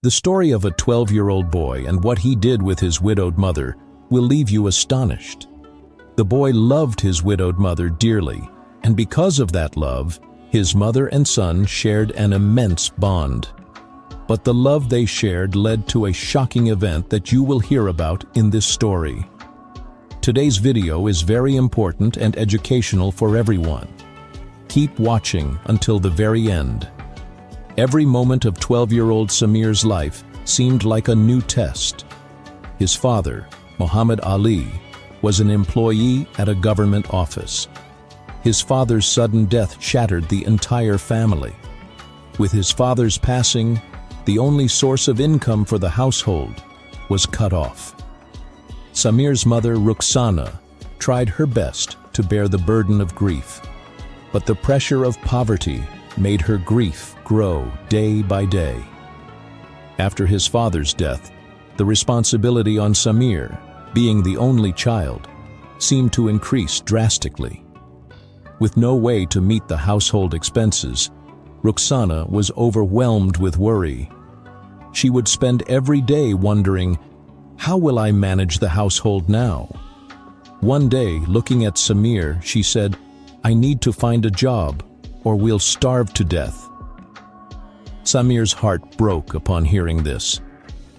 The story of a 12-year-old boy and what he did with his widowed mother will leave you astonished. The boy loved his widowed mother dearly, and because of that love, his mother and son shared an immense bond. But the love they shared led to a shocking event that you will hear about in this story. Today's video is very important and educational for everyone. Keep watching until the very end. Every moment of 12-year-old Samir's life seemed like a new test. His father, Muhammad Ali, was an employee at a government office. His father's sudden death shattered the entire family. With his father's passing, the only source of income for the household was cut off. Samir's mother, Rukhsana, tried her best to bear the burden of grief, but the pressure of poverty made her grief grow day by day. After his father's death, the responsibility on Samir, being the only child, seemed to increase drastically. With no way to meet the household expenses, Rukhsana was overwhelmed with worry. She would spend every day wondering, how will I manage the household now? One day, looking at Samir, she said, I need to find a job, or we'll starve to death. Samir's heart broke upon hearing this.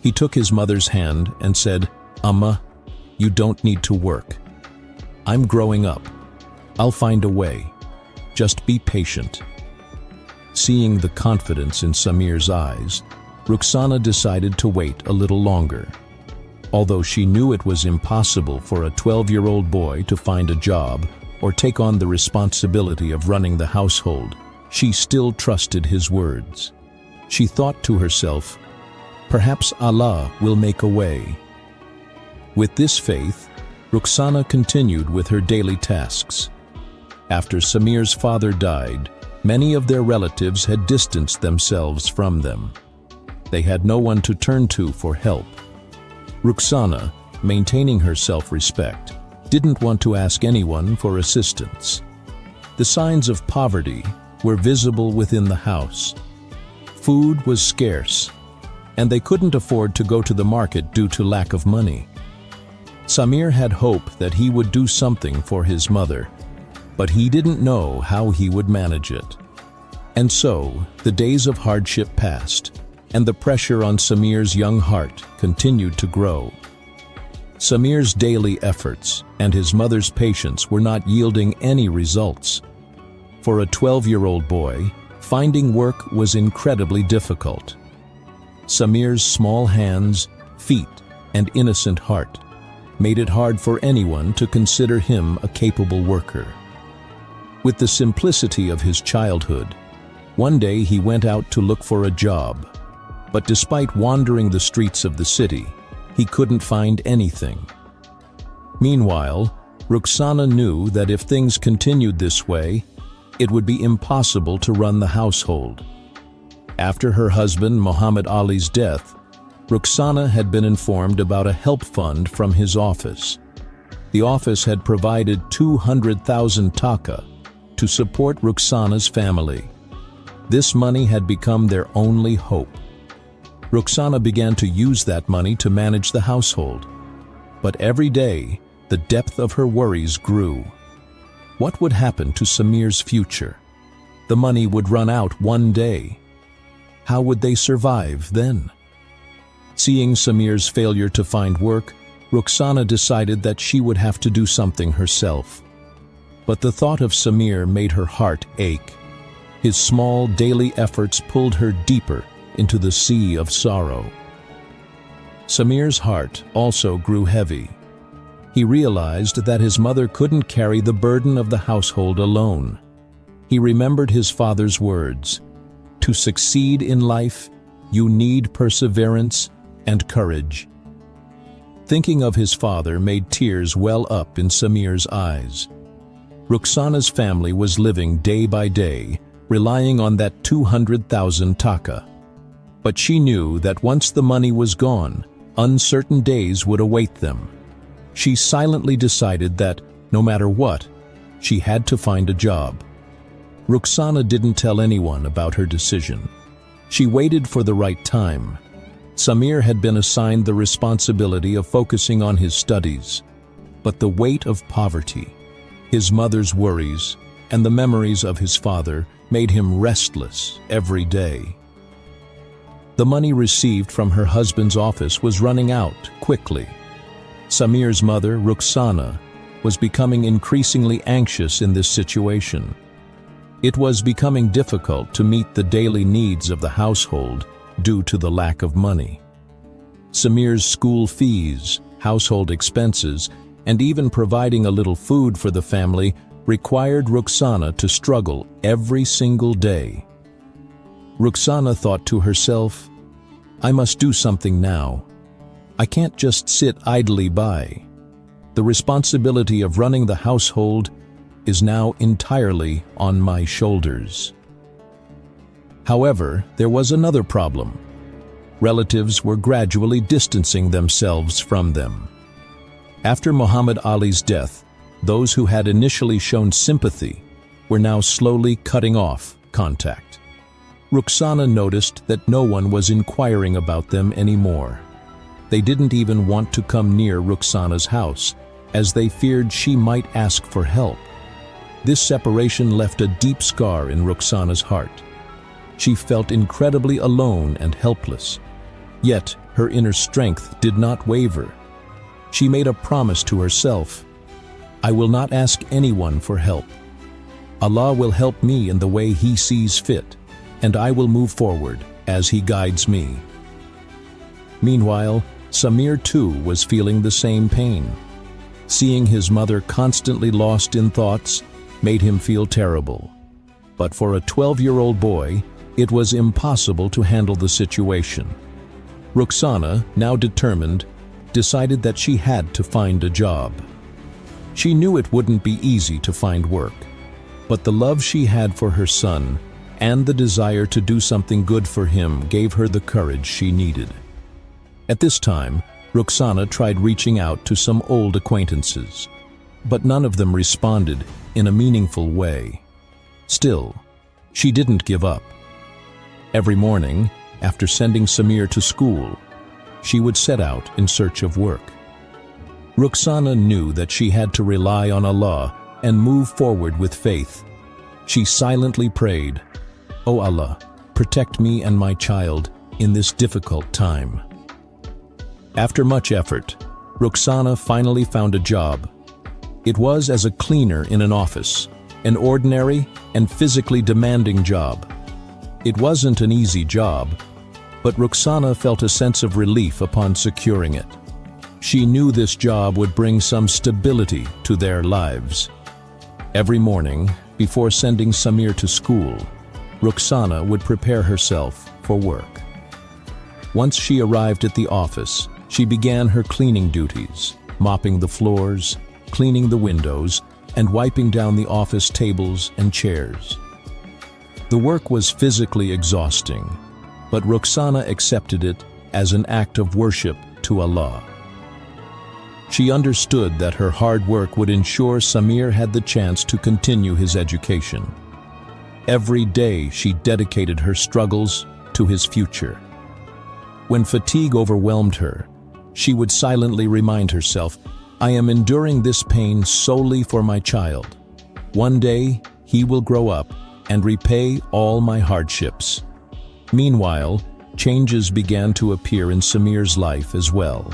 He took his mother's hand and said, Amma, you don't need to work. I'm growing up. I'll find a way. Just be patient. Seeing the confidence in Samir's eyes, Rukhsana decided to wait a little longer. Although she knew it was impossible for a 12-year-old boy to find a job or take on the responsibility of running the household, she still trusted his words. She thought to herself, perhaps Allah will make a way. With this faith, Rukhsana continued with her daily tasks. After Samir's father died, many of their relatives had distanced themselves from them. They had no one to turn to for help. Rukhsana, maintaining her self-respect, didn't want to ask anyone for assistance. The signs of poverty were visible within the house. Food was scarce, and they couldn't afford to go to the market due to lack of money. Samir had hope that he would do something for his mother, but he didn't know how he would manage it. And so, the days of hardship passed, and the pressure on Samir's young heart continued to grow. Samir's daily efforts and his mother's patience were not yielding any results. For a 12-year-old boy, finding work was incredibly difficult. Samir's small hands, feet, and innocent heart made it hard for anyone to consider him a capable worker. With the simplicity of his childhood, one day he went out to look for a job, but despite wandering the streets of the city, he couldn't find anything. Meanwhile, Rukhsana knew that if things continued this way, it would be impossible to run the household. After her husband Muhammad Ali's death, Rukhsana had been informed about a help fund from his office. The office had provided 200,000 taka to support Rukhsana's family. This money had become their only hope. Rukhsana began to use that money to manage the household. But every day, the depth of her worries grew. What would happen to Samir's future? The money would run out one day. How would they survive then? Seeing Samir's failure to find work, Rukhsana decided that she would have to do something herself. But the thought of Samir made her heart ache. His small daily efforts pulled her deeper into the sea of sorrow. Samir's heart also grew heavy. He realized that his mother couldn't carry the burden of the household alone. He remembered his father's words, "To succeed in life, you need perseverance and courage." Thinking of his father made tears well up in Samir's eyes. Rukhsana's family was living day by day, relying on that 200,000 taka. But she knew that once the money was gone, uncertain days would await them. She silently decided that, no matter what, she had to find a job. Rukhsana didn't tell anyone about her decision. She waited for the right time. Samir had been assigned the responsibility of focusing on his studies, but the weight of poverty, his mother's worries, and the memories of his father made him restless every day. The money received from her husband's office was running out quickly. Samir's mother, Rukhsana, was becoming increasingly anxious in this situation. It was becoming difficult to meet the daily needs of the household due to the lack of money. Samir's school fees, household expenses, and even providing a little food for the family required Rukhsana to struggle every single day. Rukhsana thought to herself, "I must do something now. I can't just sit idly by. The responsibility of running the household is now entirely on my shoulders." However, there was another problem. Relatives were gradually distancing themselves from them. After Muhammad Ali's death, those who had initially shown sympathy were now slowly cutting off contact. Rukhsana noticed that no one was inquiring about them anymore. They didn't even want to come near Rukhsana's house, as they feared she might ask for help. This separation left a deep scar in Rukhsana's heart. She felt incredibly alone and helpless. Yet, her inner strength did not waver. She made a promise to herself, "I will not ask anyone for help. Allah will help me in the way He sees fit, and I will move forward as He guides me." Meanwhile, Samir too was feeling the same pain. Seeing his mother constantly lost in thoughts made him feel terrible. But for a 12-year-old boy, it was impossible to handle the situation. Rukhsana, now determined, decided that she had to find a job. She knew it wouldn't be easy to find work, but the love she had for her son and the desire to do something good for him gave her the courage she needed. At this time, Rukhsana tried reaching out to some old acquaintances, but none of them responded in a meaningful way. Still, she didn't give up. Every morning, after sending Samir to school, she would set out in search of work. Rukhsana knew that she had to rely on Allah and move forward with faith. She silently prayed, "O Allah, protect me and my child in this difficult time." After much effort, Rukhsana finally found a job. It was as a cleaner in an office, an ordinary and physically demanding job. It wasn't an easy job, but Rukhsana felt a sense of relief upon securing it. She knew this job would bring some stability to their lives. Every morning, before sending Samir to school, Rukhsana would prepare herself for work. Once she arrived at the office, she began her cleaning duties, mopping the floors, cleaning the windows, and wiping down the office tables and chairs. The work was physically exhausting, but Rukhsana accepted it as an act of worship to Allah. She understood that her hard work would ensure Samir had the chance to continue his education. Every day she dedicated her struggles to his future. When fatigue overwhelmed her, she would silently remind herself, "I am enduring this pain solely for my child. One day, he will grow up and repay all my hardships." Meanwhile, changes began to appear in Samir's life as well.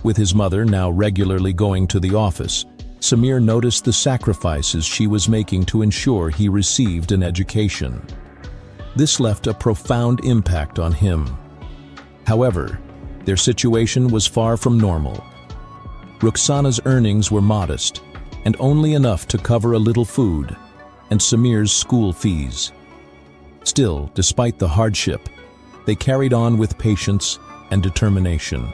With his mother now regularly going to the office, Samir noticed the sacrifices she was making to ensure he received an education. This left a profound impact on him. However, their situation was far from normal. Rukhsana's earnings were modest, and only enough to cover a little food and Samir's school fees. Still, despite the hardship, they carried on with patience and determination.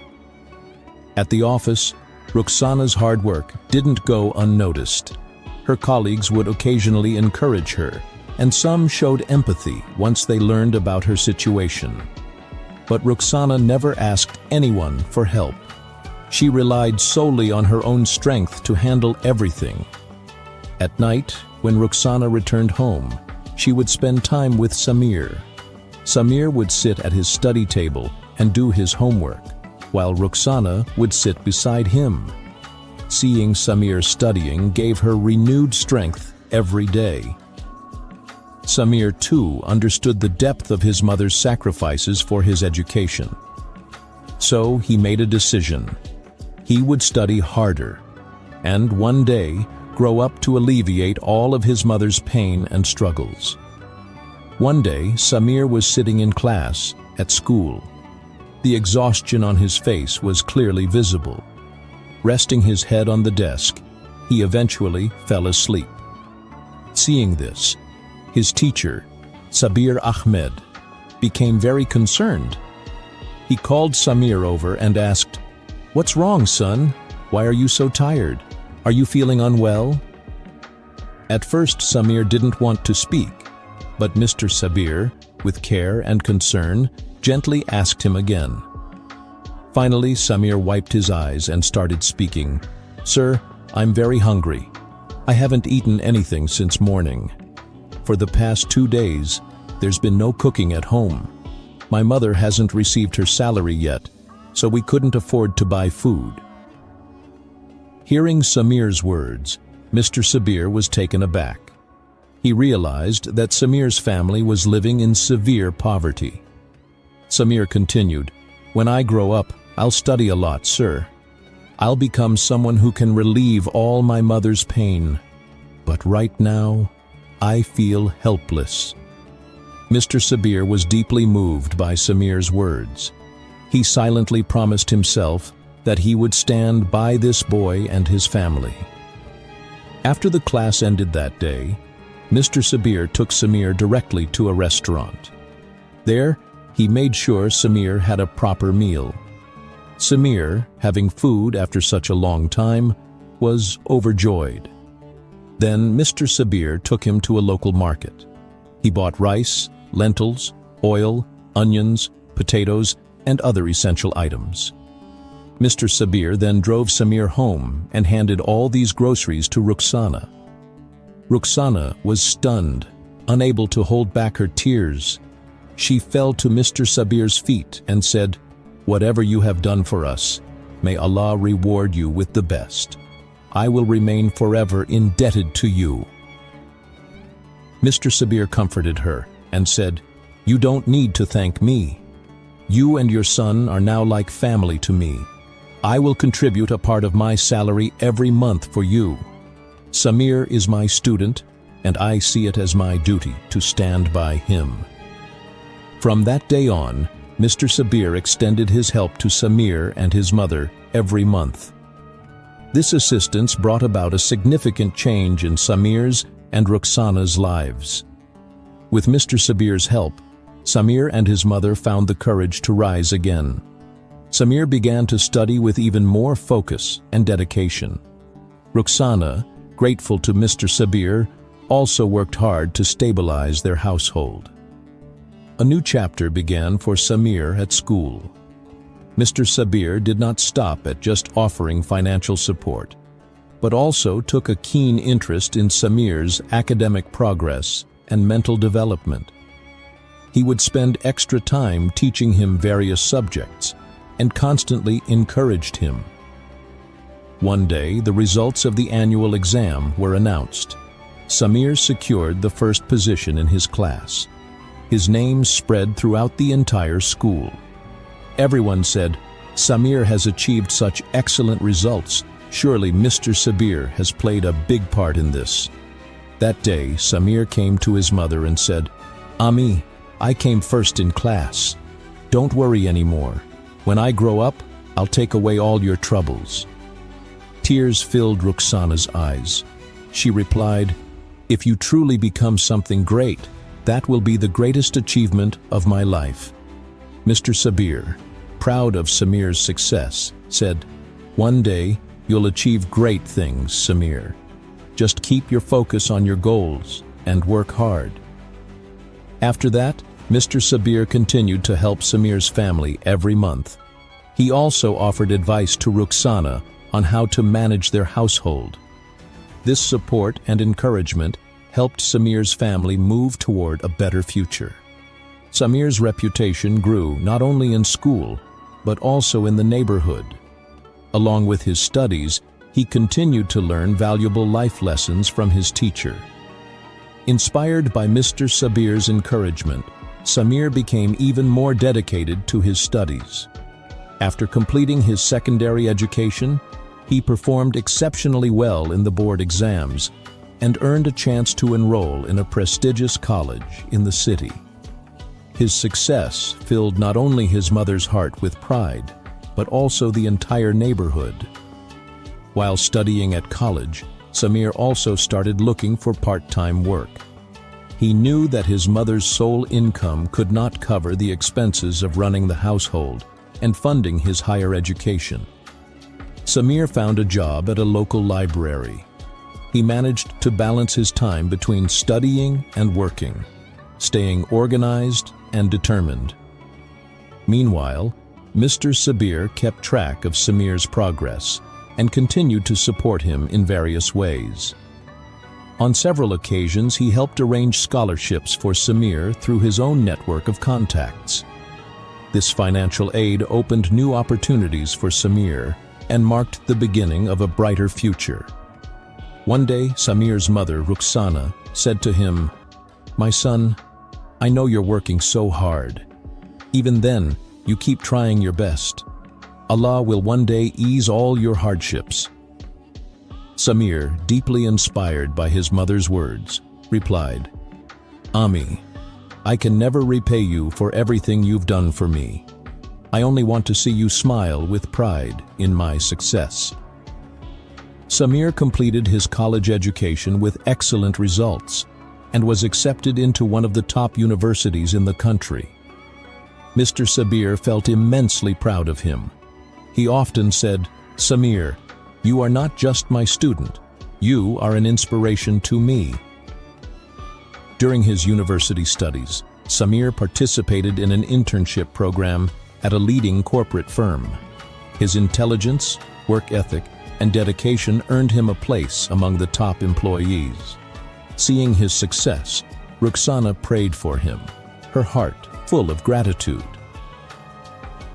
At the office, Rukhsana's hard work didn't go unnoticed. Her colleagues would occasionally encourage her, and some showed empathy once they learned about her situation. But Rukhsana never asked anyone for help. She relied solely on her own strength to handle everything. At night, when Rukhsana returned home, she would spend time with Samir. Samir would sit at his study table, and do his homework, while Rukhsana would sit beside him. Seeing Samir studying gave her renewed strength every day. Samir, too, understood the depth of his mother's sacrifices for his education. So he made a decision. He would study harder, and one day grow up to alleviate all of his mother's pain and struggles. One day, Samir was sitting in class at school. The exhaustion on his face was clearly visible. Resting his head on the desk, he eventually fell asleep. Seeing this, his teacher, Sabir Ahmed, became very concerned. He called Samir over and asked, "What's wrong, son? Why are you so tired? Are you feeling unwell?" At first, Samir didn't want to speak, but Mr. Sabir, with care and concern, gently asked him again. Finally, Samir wiped his eyes and started speaking. "Sir, I'm very hungry. I haven't eaten anything since morning. For the past 2 days, there's been no cooking at home. My mother hasn't received her salary yet, so we couldn't afford to buy food." Hearing Samir's words, Mr. Sabir was taken aback. He realized that Samir's family was living in severe poverty. Samir continued, "When I grow up, I'll study a lot, sir. I'll become someone who can relieve all my mother's pain. But right now, I feel helpless." Mr. Sabir was deeply moved by Samir's words. He silently promised himself that he would stand by this boy and his family. After the class ended that day, Mr. Sabir took Samir directly to a restaurant. There, he made sure Samir had a proper meal. Samir, having food after such a long time, was overjoyed. Then Mr. Sabir took him to a local market. He bought rice, lentils, oil, onions, potatoes, and other essential items. Mr. Sabir then drove Samir home and handed all these groceries to Rukhsana. Rukhsana was stunned, unable to hold back her tears. She fell to Mr. Sabir's feet and said, "Whatever you have done for us, may Allah reward you with the best. I will remain forever indebted to you." Mr. Sabir comforted her and said, "You don't need to thank me. You and your son are now like family to me. I will contribute a part of my salary every month for you. Samir is my student, and I see it as my duty to stand by him." From that day on, Mr. Sabir extended his help to Samir and his mother every month. This assistance brought about a significant change in Samir's and Rukhsana's lives. With Mr. Sabir's help, Samir and his mother found the courage to rise again. Samir began to study with even more focus and dedication. Rukhsana, grateful to Mr. Sabir, also worked hard to stabilize their household. A new chapter began for Samir at school. Mr. Sabir did not stop at just offering financial support, but also took a keen interest in Samir's academic progress and mental development. He would spend extra time teaching him various subjects and constantly encouraged him. One day, the results of the annual exam were announced. Samir secured the first position in his class. His name spread throughout the entire school. Everyone said, "Samir has achieved such excellent results. Surely Mr. Sabir has played a big part in this." That day, Samir came to his mother and said, "Ami, I came first in class. Don't worry anymore. When I grow up, I'll take away all your troubles." Tears filled Rukhsana's eyes. She replied, "If you truly become something great, that will be the greatest achievement of my life." Mr. Sabir, proud of Samir's success, said, "One day, you'll achieve great things, Samir. Just keep your focus on your goals and work hard." After that, Mr. Sabir continued to help Samir's family every month. He also offered advice to Rukhsana on how to manage their household. This support and encouragement helped Samir's family move toward a better future. Samir's reputation grew not only in school, but also in the neighborhood. Along with his studies, he continued to learn valuable life lessons from his teacher. Inspired by Mr. Sabir's encouragement, Samir became even more dedicated to his studies. After completing his secondary education, he performed exceptionally well in the board exams and earned a chance to enroll in a prestigious college in the city. His success filled not only his mother's heart with pride, but also the entire neighborhood. While studying at college, Samir also started looking for part-time work. He knew that his mother's sole income could not cover the expenses of running the household and funding his higher education. Samir found a job at a local library. He managed to balance his time between studying and working, staying organized and determined. Meanwhile, Mr. Sabir kept track of Samir's progress and continued to support him in various ways. On several occasions, he helped arrange scholarships for Samir through his own network of contacts. This financial aid opened new opportunities for Samir and marked the beginning of a brighter future. One day, Samir's mother, Rukhsana, said to him, "My son, I know you're working so hard. Even then, you keep trying your best. Allah will one day ease all your hardships." Samir, deeply inspired by his mother's words, replied, "Ami, I can never repay you for everything you've done for me. I only want to see you smile with pride in my success." Samir completed his college education with excellent results and was accepted into one of the top universities in the country. Mr. Sabir felt immensely proud of him. He often said, "Samir, you are not just my student, you are an inspiration to me." During his university studies, Samir participated in an internship program at a leading corporate firm. His intelligence, work ethic, and dedication earned him a place among the top employees. Seeing his success, Rukhsana prayed for him, her heart full of gratitude.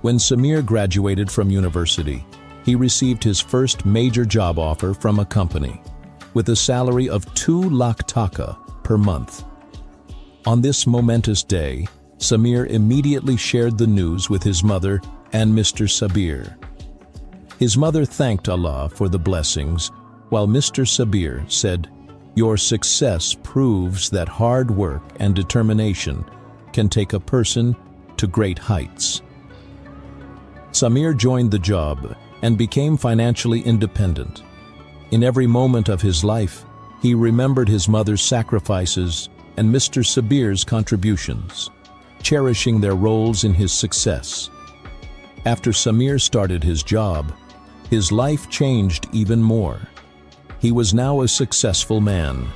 When Samir graduated from university, he received his first major job offer from a company, with a salary of 2 lakh taka per month. On this momentous day, Samir immediately shared the news with his mother and Mr. Sabir. His mother thanked Allah for the blessings, while Mr. Sabir said, "Your success proves that hard work and determination can take a person to great heights." Samir joined the job and became financially independent. In every moment of his life, he remembered his mother's sacrifices and Mr. Sabir's contributions, cherishing their roles in his success. After Samir started his job, his life changed even more. He was now a successful man,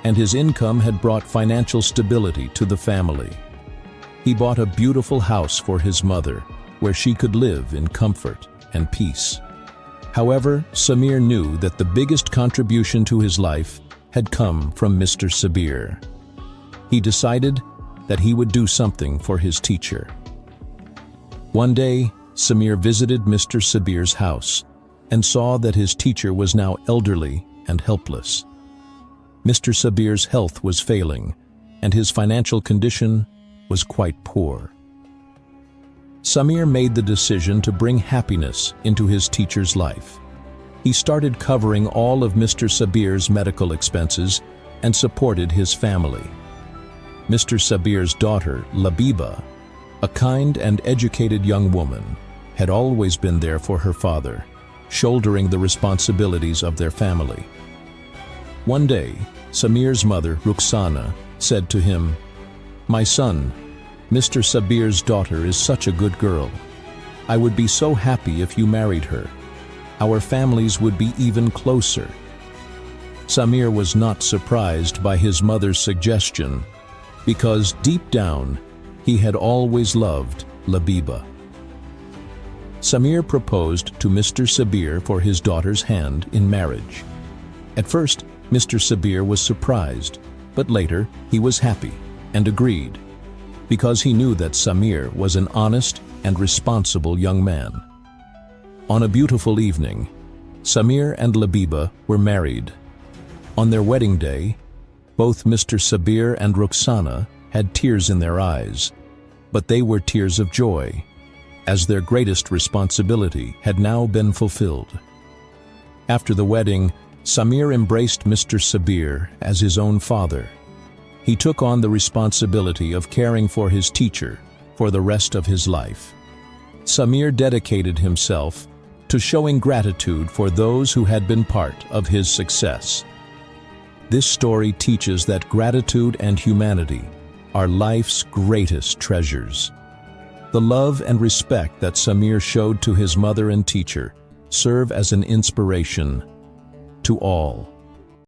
and his income had brought financial stability to the family. He bought a beautiful house for his mother, where she could live in comfort and peace. However, Samir knew that the biggest contribution to his life had come from Mr. Sabir. He decided that he would do something for his teacher. One day, Samir visited Mr. Sabir's house and saw that his teacher was now elderly and helpless. Mr. Sabir's health was failing, and his financial condition was quite poor. Samir made the decision to bring happiness into his teacher's life. He started covering all of Mr. Sabir's medical expenses and supported his family. Mr. Sabir's daughter, Labiba, a kind and educated young woman, had always been there for her father, shouldering the responsibilities of their family. One day, Samir's mother, Rukhsana, said to him, "My son, Mr. Sabir's daughter is such a good girl. I would be so happy if you married her. Our families would be even closer." Samir was not surprised by his mother's suggestion, because deep down, he had always loved Labiba. Samir proposed to Mr. Sabir for his daughter's hand in marriage. At first, Mr. Sabir was surprised, but later he was happy and agreed. because he knew that Samir was an honest and responsible young man. On a beautiful evening, Samir and Labiba were married. On their wedding day, both Mr. Sabir and Ruxana had tears in their eyes, but they were tears of joy, as their greatest responsibility had now been fulfilled. After the wedding, Samir embraced Mr. Sabir as his own father. He took on the responsibility of caring for his teacher for the rest of his life. Samir dedicated himself to showing gratitude for those who had been part of his success. This story teaches that gratitude and humanity are life's greatest treasures. The love and respect that Samir showed to his mother and teacher serve as an inspiration to all.